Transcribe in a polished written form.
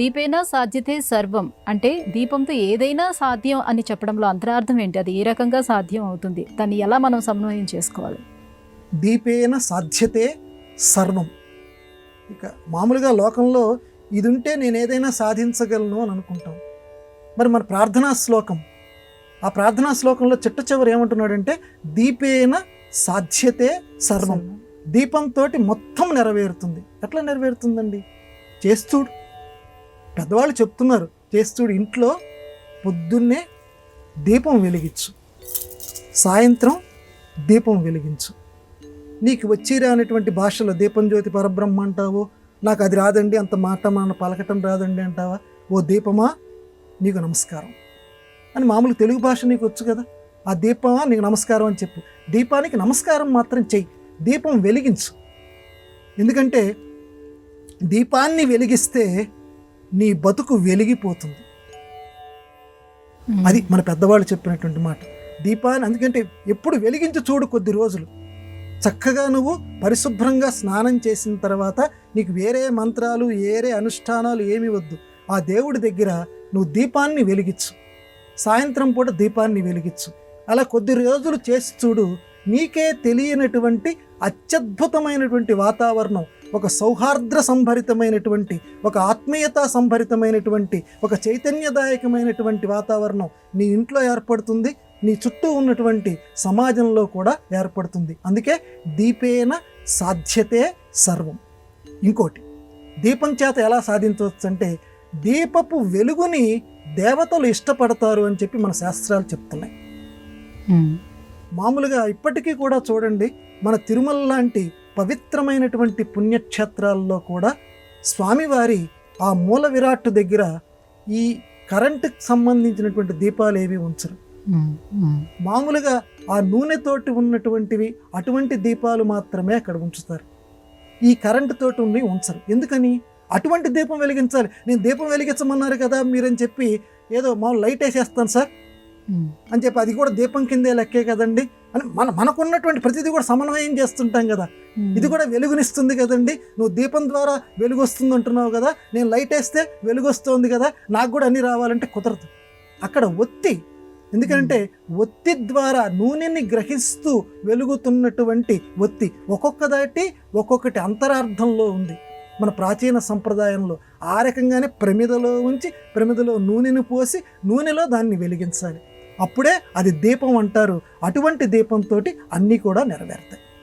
దీపేనా సాధ్యతే సర్వం అంటే దీపంతో ఏదైనా సాధ్యం అని చెప్పడంలో అంతరార్థం ఏంటి? అది ఏ రకంగా సాధ్యం అవుతుంది? దాన్ని ఎలా మనం సమన్వయం చేసుకోవాలి? దీపేన సాధ్యతే సర్వం. ఇక మామూలుగా లోకంలో ఇది ఉంటే నేను ఏదైనా సాధించగలను అని అనుకుంటాం. మరి మన ప్రార్థనా శ్లోకం, ఆ ప్రార్థనా శ్లోకంలో చిట్ట చివరి ఏమంటున్నాడంటే దీపేన సాధ్యతే సర్వం. దీపంతో మొత్తం నెరవేరుతుంది. ఎట్లా నెరవేరుతుందండి? చేస్తూడు. పెద్దవాళ్ళు చెప్తున్నారు, చేస్తూడు ఇంట్లో పొద్దున్నే దీపం వెలిగించు, సాయంత్రం దీపం వెలిగించు. నీకు వచ్చిరా అనేటువంటి భాషలో దీపం జ్యోతి పరబ్రహ్మ అంటావు, నాకు అది రాదండి, అంత మాట మన పలకటం రాదండి అంటావా, ఓ దీపమా నీకు నమస్కారం అని మామూలు తెలుగు భాష నీకు వచ్చు కదా, ఆ దీపమా నీకు నమస్కారం అని చెప్పు. దీపానికి నమస్కారం మాత్రం చెయ్యి, దీపం వెలిగించు. ఎందుకంటే దీపాన్ని వెలిగిస్తే నీ బతుకు వెలిగిపోతుంది. అది మన పెద్దవాళ్ళు చెప్పినటువంటి మాట. దీపాన్ని అందుకంటే ఎప్పుడు వెలిగించి చూడు కొద్ది రోజులు. చక్కగా నువ్వు పరిశుభ్రంగా స్నానం చేసిన తర్వాత నీకు వేరే మంత్రాలు వేరే అనుష్ఠానాలు ఏమీ వద్దు. ఆ దేవుడి దగ్గర నువ్వు దీపాన్ని వెలిగించు, సాయంత్రం పూట దీపాన్ని వెలిగించు. అలా కొద్ది రోజులు చేసి చూడు, నీకే తెలియనటువంటి అత్యద్భుతమైనటువంటి వాతావరణం, ఒక సౌహార్ద్ర సంభరితమైనటువంటి, ఒక ఆత్మీయతా సంభరితమైనటువంటి, ఒక చైతన్యదాయకమైనటువంటి వాతావరణం నీ ఇంట్లో ఏర్పడుతుంది, నీ చుట్టూ ఉన్నటువంటి సమాజంలో కూడా ఏర్పడుతుంది. అందుకే దీపేన సాధ్యతే సర్వం. ఇంకోటి, దీపం చేత ఎలా సాధించవచ్చు అంటే దీపపు వెలుగుని దేవతలు ఇష్టపడతారు అని చెప్పి మన శాస్త్రాలు చెప్తున్నాయి. మామూలుగా ఇప్పటికీ కూడా చూడండి, మన తిరుమల లాంటి పవిత్రమైనటువంటి పుణ్యక్షేత్రాల్లో కూడా స్వామివారి ఆ మూల విరాట్ దగ్గర ఈ కరెంటుకి సంబంధించినటువంటి దీపాలు ఏవి ఉంచరు. మామూలుగా ఆ నూనెతోటి ఉన్నటువంటివి అటువంటి దీపాలు మాత్రమే అక్కడ ఉంచుతారు. ఈ కరెంటు తోటి ఉన్నవి ఉంచరు. ఎందుకని? అటువంటి దీపం వెలిగించాలి. నేను దీపం వెలిగించమన్నారు కదా మీరని చెప్పి ఏదో మామూలు లైట్ వేసేస్తాను సార్ అని చెప్పి అది కూడా దీపం కిందే లెక్కే కదండి అని మనకున్నటువంటి ప్రతిదీ కూడా సమన్వయం చేస్తుంటాం కదా. ఇది కూడా వెలుగునిస్తుంది కదండి, నువ్వు దీపం ద్వారా వెలుగు వస్తుంది అంటున్నావు కదా, నేను లైట్ వేస్తే వెలుగు వస్తుంది కదా, నాకు కూడా అన్నీ రావాలంటే కుదరదు. అక్కడ ఒత్తి, ఎందుకంటే ఒత్తి ద్వారా నూనెని గ్రహిస్తూ వెలుగుతున్నటువంటి ఒత్తి ఒక్కొక్కదాటి ఒక్కొక్కటి అంతరార్థంలో ఉంది. మన ప్రాచీన సంప్రదాయంలో ఆ రకంగానే ప్రమిదలో ఉంచి ప్రమిదలో నూనెను పోసి నూనెలో దాన్ని వెలిగించాలి. అప్పుడే అది దీపం అంటారు. అటువంటి దీపంతో అన్నీ కూడా నెరవేరుతాయి.